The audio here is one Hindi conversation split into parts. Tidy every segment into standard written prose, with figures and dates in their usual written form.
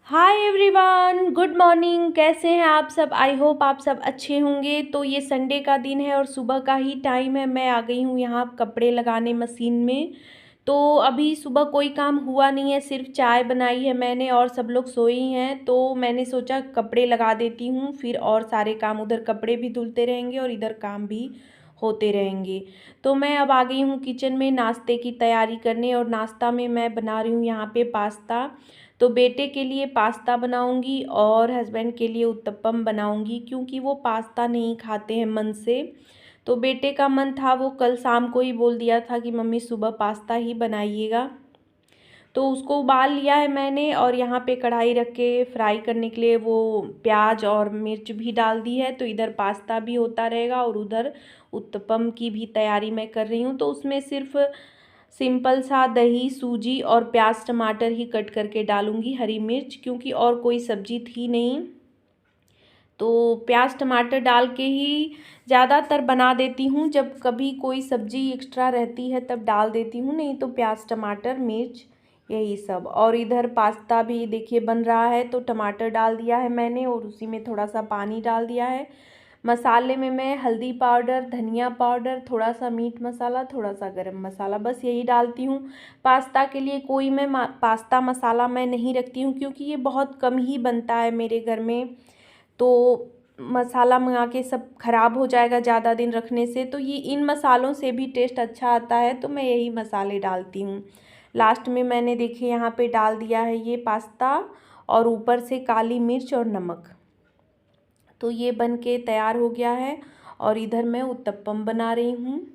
Hi everyone, good morning. कैसे हैं आप सब? आई होप आप सब अच्छे होंगे। तो ये संडे का दिन है और सुबह का ही टाइम है। मैं आ गई हूँ यहाँ कपड़े लगाने मशीन में। तो अभी सुबह कोई काम हुआ नहीं है, सिर्फ चाय बनाई है मैंने और सब लोग सोए ही हैं। तो मैंने सोचा कपड़े लगा देती हूँ, फिर और सारे काम, उधर कपड़े भी धुलते रहेंगे और इधर काम भी होते रहेंगे। तो मैं अब आ गई हूँ किचन में नाश्ते की तैयारी करने, और नाश्ता में मैं बना रही हूँ यहाँ पे पास्ता। तो बेटे के लिए पास्ता बनाऊंगी और हस्बैंड के लिए उत्तपम बनाऊंगी, क्योंकि वो पास्ता नहीं खाते हैं मन से। तो बेटे का मन था, वो कल शाम को ही बोल दिया था कि मम्मी सुबह पास्ता ही बनाइएगा। तो उसको उबाल लिया है मैंने, और यहाँ पे कढ़ाई रख के फ्राई करने के लिए वो प्याज और मिर्च भी डाल दी है। तो इधर पास्ता भी होता रहेगा और उधर उत्तपम की भी तैयारी मैं कर रही हूँ। तो उसमें सिर्फ सिंपल सा दही, सूजी और प्याज टमाटर ही कट करके डालूंगी, हरी मिर्च, क्योंकि और कोई सब्जी थी नहीं। तो प्याज टमाटर डाल के ही ज़्यादातर बना देती हूँ, जब कभी कोई सब्ज़ी एक्स्ट्रा रहती है तब डाल देती हूँ, नहीं तो प्याज टमाटर मिर्च यही सब। और इधर पास्ता भी देखिए बन रहा है, तो टमाटर डाल दिया है मैंने और उसी में थोड़ा सा पानी डाल दिया है। मसाले में मैं हल्दी पाउडर, धनिया पाउडर, थोड़ा सा मीट मसाला, थोड़ा सा गरम मसाला, बस यही डालती हूँ। पास्ता के लिए कोई मैं पास्ता मसाला मैं नहीं रखती हूँ, क्योंकि ये बहुत कम ही बनता है मेरे घर में। तो मसाला मंगा के सब ख़राब हो जाएगा ज़्यादा दिन रखने से। तो ये इन मसालों से भी टेस्ट अच्छा आता है, तो मैं यही मसाले डालती हूँ। लास्ट में मैंने देखिए यहाँ पे डाल दिया है ये पास्ता, और ऊपर से काली मिर्च और नमक। तो ये बन के तैयार हो गया है, और इधर मैं उत्तपम बना रही हूँ।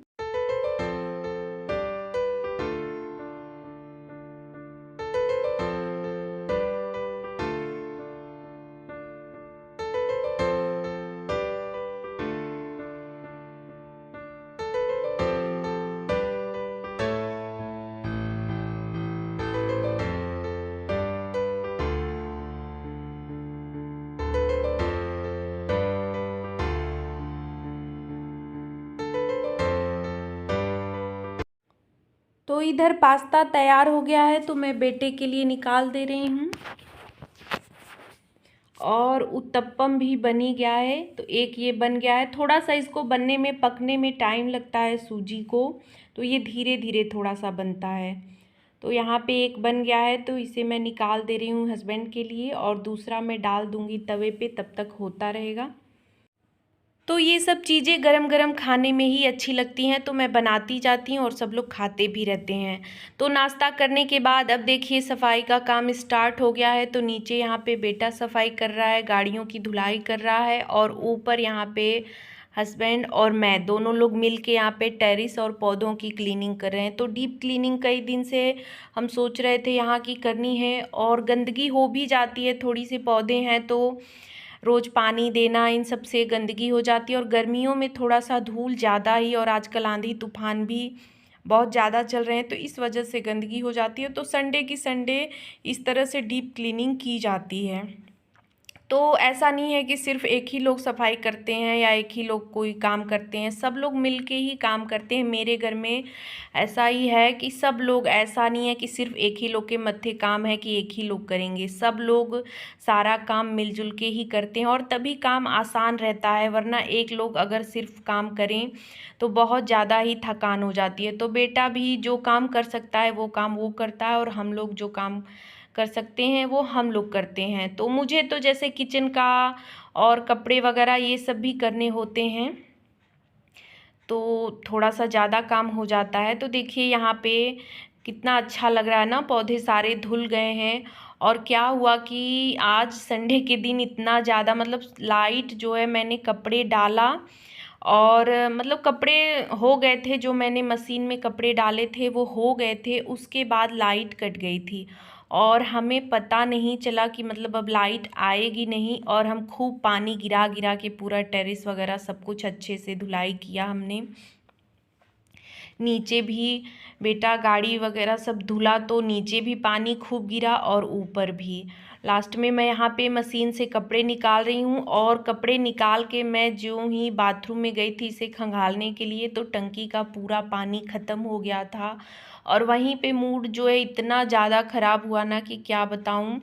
तो इधर पास्ता तैयार हो गया है, तो मैं बेटे के लिए निकाल दे रही हूँ। और उत्तपम भी बनी गया है, तो एक ये बन गया है। थोड़ा सा इसको बनने में, पकने में टाइम लगता है सूजी को, तो ये धीरे धीरे थोड़ा सा बनता है। तो यहाँ पे एक बन गया है, तो इसे मैं निकाल दे रही हूँ हस्बैंड के लिए, और दूसरा मैं डाल दूँगी तवे पे, तब तक होता रहेगा। तो ये सब चीज़ें गरम गरम खाने में ही अच्छी लगती हैं, तो मैं बनाती जाती हूँ और सब लोग खाते भी रहते हैं। तो नाश्ता करने के बाद अब देखिए सफाई का काम स्टार्ट हो गया है। तो नीचे यहाँ पे बेटा सफाई कर रहा है, गाड़ियों की धुलाई कर रहा है, और ऊपर यहाँ पे हस्बैंड और मैं दोनों लोग मिल के यहाँ पे टेरेस और पौधों की क्लीनिंग कर रहे हैं। तो डीप क्लीनिंग कई दिन से हम सोच रहे थे यहाँ की करनी है, और गंदगी हो भी जाती है, थोड़ी सी पौधे हैं तो रोज़ पानी देना, इन सब से गंदगी हो जाती है। और गर्मियों में थोड़ा सा धूल ज़्यादा ही, और आजकल आंधी तूफान भी बहुत ज़्यादा चल रहे हैं, तो इस वजह से गंदगी हो जाती है। तो संडे की संडे इस तरह से डीप क्लीनिंग की जाती है। तो ऐसा नहीं है कि सिर्फ एक ही लोग सफाई करते हैं या एक ही लोग कोई काम करते हैं, सब लोग मिलके ही काम करते हैं। मेरे घर में ऐसा ही है कि सब लोग, ऐसा नहीं है कि सिर्फ एक ही लोग के मत्थे काम है कि एक ही लोग करेंगे, सब लोग सारा काम मिलजुल के ही करते हैं, और तभी काम आसान रहता है। वरना एक लोग अगर सिर्फ काम करें तो बहुत ज़्यादा ही थकान हो जाती है। तो बेटा भी जो काम कर सकता है वो काम वो करता है, और हम लोग जो काम कर सकते हैं वो हम लोग करते हैं। तो मुझे तो जैसे किचन का और कपड़े वगैरह ये सब भी करने होते हैं, तो थोड़ा सा ज़्यादा काम हो जाता है। तो देखिए यहाँ पे कितना अच्छा लग रहा है ना, पौधे सारे धुल गए हैं। और क्या हुआ कि आज संडे के दिन इतना ज़्यादा, मतलब लाइट जो है, मैंने कपड़े डाला और मतलब कपड़े हो गए थे, जो मैंने मशीन में कपड़े डाले थे वो हो गए थे, उसके बाद लाइट कट गई थी, और हमें पता नहीं चला कि मतलब अब लाइट आएगी नहीं। और हम खूब पानी गिरा गिरा के पूरा टेरेस वगैरह सब कुछ अच्छे से धुलाई किया हमने। नीचे भी बेटा गाड़ी वगैरह सब धुला, तो नीचे भी पानी खूब गिरा और ऊपर भी। लास्ट में मैं यहाँ पे मशीन से कपड़े निकाल रही हूँ, और कपड़े निकाल के मैं जो ही बाथरूम में गई थी इसे खंगालने के लिए, तो टंकी का पूरा पानी ख़त्म हो गया था। और वहीं पे मूड जो है इतना ज़्यादा ख़राब हुआ ना कि क्या बताऊँ।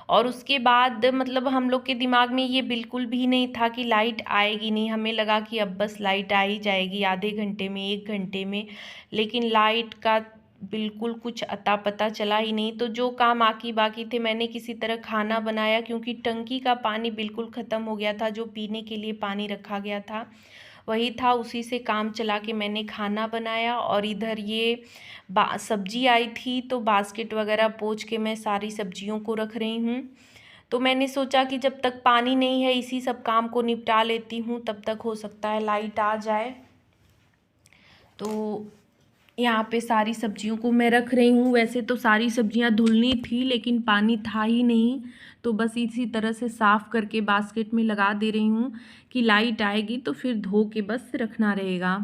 और उसके बाद मतलब हम लोग के दिमाग में ये बिल्कुल भी नहीं था कि लाइट आएगी नहीं। हमें लगा कि अब बस लाइट आ ही जाएगी आधे घंटे में, 1 घंटे में, लेकिन लाइट का बिल्कुल कुछ अता पता चला ही नहीं। तो जो काम बाकी थे, मैंने किसी तरह खाना बनाया, क्योंकि टंकी का पानी बिल्कुल ख़त्म हो गया था। जो पीने के लिए पानी रखा गया था वही था, उसी से काम चला के मैंने खाना बनाया। और इधर ये सब्जी आई थी तो बास्केट वगैरह पोंछ के मैं सारी सब्जियों को रख रही हूँ। तो मैंने सोचा कि जब तक पानी नहीं है इसी सब काम को निपटा लेती हूँ, तब तक हो सकता है लाइट आ जाए। तो यहाँ पे सारी सब्जियों को मैं रख रही हूँ। वैसे तो सारी सब्जियाँ धुलनी थी लेकिन पानी था ही नहीं, तो बस इसी तरह से साफ़ करके बास्केट में लगा दे रही हूँ कि लाइट आएगी तो फिर धो के बस रखना रहेगा।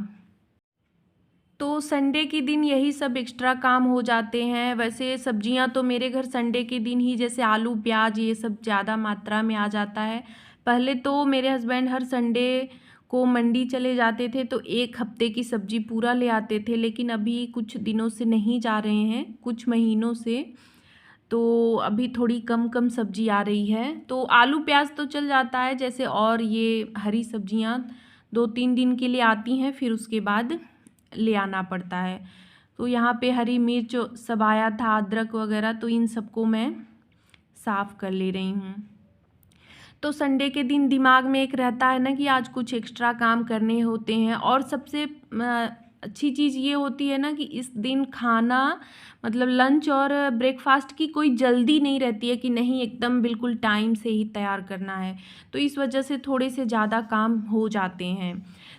तो संडे के दिन यही सब एक्स्ट्रा काम हो जाते हैं। वैसे सब्जियां तो मेरे घर संडे के दिन ही, जैसे आलू प्याज ये सब ज़्यादा मात्रा में आ जाता है। पहले तो मेरे हस्बैंड हर संडे को मंडी चले जाते थे तो 1 हफ्ते की सब्जी पूरा ले आते थे, लेकिन अभी कुछ दिनों से नहीं जा रहे हैं, कुछ महीनों से। तो अभी थोड़ी कम कम सब्जी आ रही है। तो आलू प्याज तो चल जाता है जैसे, और ये हरी सब्जियां 2-3 दिन के लिए आती हैं, फिर उसके बाद ले आना पड़ता है। तो यहाँ पे हरी मिर्च सब आया था, अदरक वगैरह, तो इन सबको मैं साफ़ कर ले रही हूँ। तो संडे के दिन दिमाग में एक रहता है ना कि आज कुछ एक्स्ट्रा काम करने होते हैं। और सबसे अच्छी चीज़ ये होती है ना कि इस दिन खाना मतलब लंच और ब्रेकफास्ट की कोई जल्दी नहीं रहती है कि नहीं एकदम बिल्कुल टाइम से ही तैयार करना है। तो इस वजह से थोड़े से ज़्यादा काम हो जाते हैं।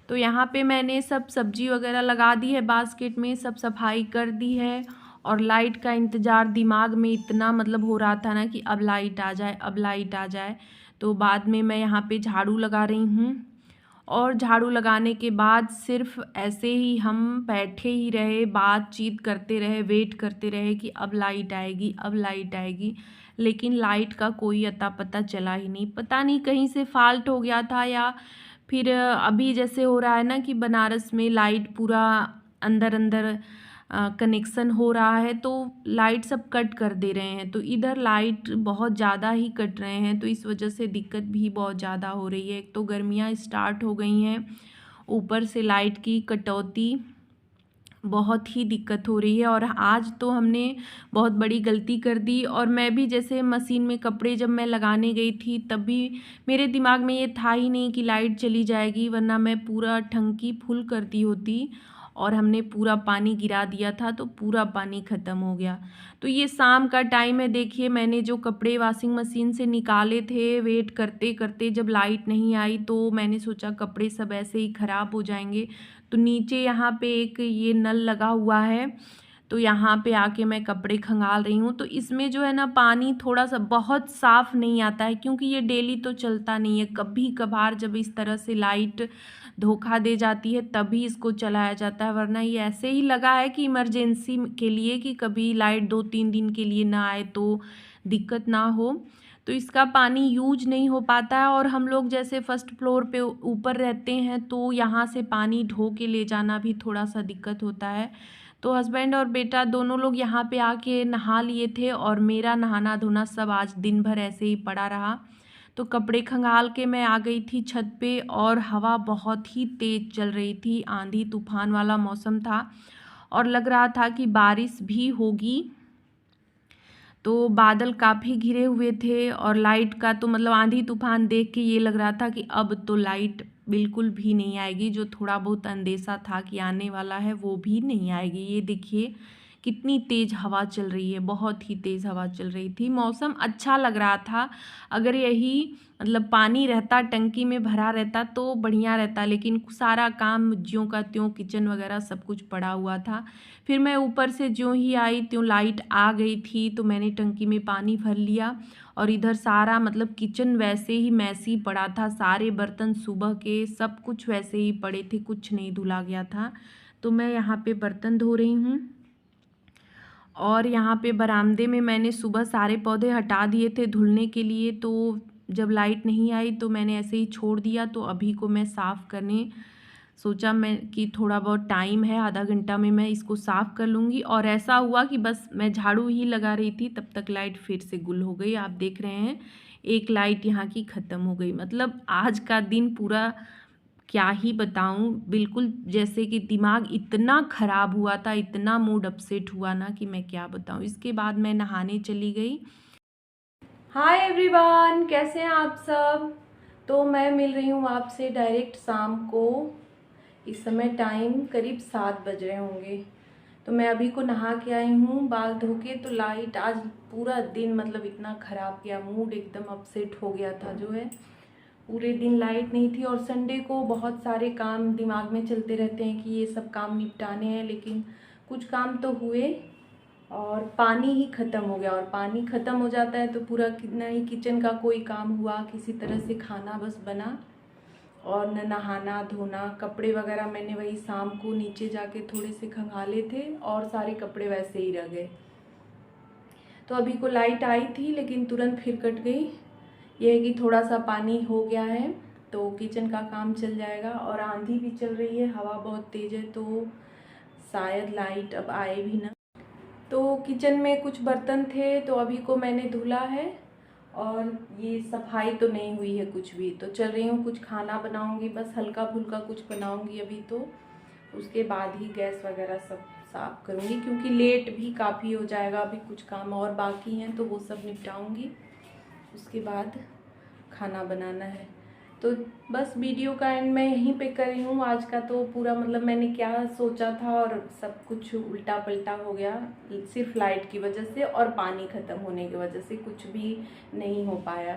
तो यहाँ पे मैंने सब सब्जी वगैरह लगा दी है बास्केट में, सब सफाई कर दी है। और लाइट का इंतज़ार दिमाग में इतना मतलब हो रहा था ना कि अब लाइट आ जाए, अब लाइट आ जाए। तो बाद में मैं यहाँ पे झाड़ू लगा रही हूँ। और झाड़ू लगाने के बाद सिर्फ ऐसे ही हम बैठे ही रहे, बातचीत करते रहे, वेट करते रहे कि अब लाइट आएगी, अब लाइट आएगी। लेकिन लाइट का कोई अता पता चला ही नहीं। पता नहीं कहीं से फॉल्ट हो गया था, या फिर अभी जैसे हो रहा है ना कि बनारस में लाइट पूरा अंदर अंदर कनेक्शन हो रहा है, तो लाइट सब कट कर दे रहे हैं। तो इधर लाइट बहुत ज़्यादा ही कट रहे हैं, तो इस वजह से दिक्कत भी बहुत ज़्यादा हो रही है। एक तो गर्मियाँ स्टार्ट हो गई हैं, ऊपर से लाइट की कटौती, बहुत ही दिक्कत हो रही है। और आज तो हमने बहुत बड़ी गलती कर दी। और मैं भी जैसे मशीन में कपड़े जब मैं लगाने गई थी तब भी मेरे दिमाग में ये था ही नहीं कि लाइट चली जाएगी, वरना मैं पूरा टंकी फुल कर दी होती। और हमने पूरा पानी गिरा दिया था तो पूरा पानी ख़त्म हो गया। तो ये शाम का टाइम है, देखिए मैंने जो कपड़े वॉशिंग मशीन से निकाले थे, वेट करते करते जब लाइट नहीं आई तो मैंने सोचा कपड़े सब ऐसे ही ख़राब हो जाएंगे। तो नीचे यहाँ पे एक ये नल लगा हुआ है, तो यहाँ पे आके मैं कपड़े खंगाल रही हूँ। तो इसमें जो है ना पानी थोड़ा सा बहुत साफ़ नहीं आता है, क्योंकि ये डेली तो चलता नहीं है। कभी कभार जब इस तरह से लाइट धोखा दे जाती है तभी इसको चलाया जाता है, वरना ये ऐसे ही लगा है कि इमरजेंसी के लिए, कि कभी लाइट 2-3 दिन के लिए ना आए तो दिक्कत ना हो। तो इसका पानी यूज नहीं हो पाता है। और हम लोग जैसे फर्स्ट फ्लोर पे ऊपर रहते हैं तो यहाँ से पानी ढो के ले जाना भी थोड़ा सा दिक्कत होता है। तो हस्बैंड और बेटा दोनों लोग यहाँ पे आके नहा लिए थे, और मेरा नहाना धोना सब आज दिन भर ऐसे ही पड़ा रहा। तो कपड़े खंगाल के मैं आ गई थी छत पे, और हवा बहुत ही तेज़ चल रही थी, आंधी तूफान वाला मौसम था और लग रहा था कि बारिश भी होगी। तो बादल काफ़ी घिरे हुए थे, और लाइट का तो मतलब आंधी तूफान देख के ये लग रहा था कि अब तो लाइट बिल्कुल भी नहीं आएगी। जो थोड़ा बहुत अंदेशा था कि आने वाला है वो भी नहीं आएगी। ये देखिए कितनी तेज़ हवा चल रही है, बहुत ही तेज़ हवा चल रही थी। मौसम अच्छा लग रहा था। अगर यही मतलब पानी रहता, टंकी में भरा रहता तो बढ़िया रहता, लेकिन सारा काम ज्यों का त्यों, किचन वगैरह सब कुछ पड़ा हुआ था। फिर मैं ऊपर से ज्यों ही आई त्यों लाइट आ गई थी, तो मैंने टंकी में पानी भर लिया। और इधर सारा मतलब किचन वैसे ही मैसी पड़ा था, सारे बर्तन सुबह के सब कुछ वैसे ही पड़े थे, कुछ नहीं धुला गया था। तो मैं यहाँ पे बर्तन धो रही हूँ। और यहाँ पे बरामदे में मैंने सुबह सारे पौधे हटा दिए थे धुलने के लिए, तो जब लाइट नहीं आई तो मैंने ऐसे ही छोड़ दिया। तो अभी को मैं साफ़ करने सोचा मैं कि थोड़ा बहुत टाइम है, आधा घंटा में मैं इसको साफ़ कर लूँगी। और ऐसा हुआ कि बस मैं झाड़ू ही लगा रही थी तब तक लाइट फिर से गुल हो गई। आप देख रहे हैं एक लाइट यहाँ की ख़त्म हो गई। मतलब आज का दिन पूरा क्या ही बताऊँ, बिल्कुल जैसे कि दिमाग इतना ख़राब हुआ था, इतना मूड अपसेट हुआ ना कि मैं क्या बताऊँ। इसके बाद मैं नहाने चली गई। हाय एवरीवन, कैसे हैं आप सब। तो मैं मिल रही हूँ आपसे डायरेक्ट शाम को। इस समय टाइम करीब 7 बज रहे होंगे। तो मैं अभी को नहा के आई हूँ बाल धो के। तो लाइट आज पूरा दिन मतलब इतना ख़राब गया, मूड एकदम अपसेट हो गया था जो है। पूरे दिन लाइट नहीं थी और संडे को बहुत सारे काम दिमाग में चलते रहते हैं कि ये सब काम निपटाने हैं, लेकिन कुछ काम तो हुए और पानी ही ख़त्म हो गया। और पानी ख़त्म हो जाता है तो पूरा कितना ही किचन का कोई काम हुआ, किसी तरह से खाना बस बना और न नहाना धोना। कपड़े वगैरह मैंने वही शाम को नीचे जाके थोड़े से खंगाले थे और सारे कपड़े वैसे ही रह गए। तो अभी को लाइट आई थी लेकिन तुरंत फिर कट गई। यह है कि थोड़ा सा पानी हो गया है तो किचन का काम चल जाएगा। और आंधी भी चल रही है, हवा बहुत तेज़ है, तो शायद लाइट अब आए भी ना। तो किचन में कुछ बर्तन थे तो अभी को मैंने धुला है और ये सफाई तो नहीं हुई है कुछ भी। तो चल रही हूँ, कुछ खाना बनाऊँगी, बस हल्का फुल्का कुछ बनाऊँगी अभी। तो उसके बाद ही गैस वगैरह सब साफ़ करूँगी क्योंकि लेट भी काफ़ी हो जाएगा। अभी कुछ काम और बाकी हैं तो वो सब निपटाऊँगी, उसके बाद खाना बनाना है। तो बस वीडियो का एंड मैं यहीं पे कर रही हूँ आज का। तो पूरा मतलब मैंने क्या सोचा था और सब कुछ उल्टा पल्टा हो गया, सिर्फ लाइट की वजह से और पानी ख़त्म होने की वजह से कुछ भी नहीं हो पाया।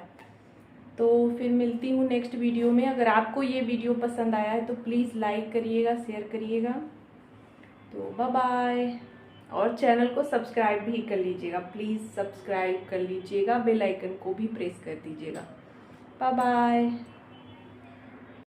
तो फिर मिलती हूँ नेक्स्ट वीडियो में। अगर आपको ये वीडियो पसंद आया है तो प्लीज़ लाइक करिएगा, शेयर करिएगा। तो बाय बाय। और चैनल को सब्सक्राइब भी कर लीजिएगा, प्लीज़ सब्सक्राइब कर लीजिएगा, बेल आइकन को भी प्रेस कर दीजिएगा। Bye bye.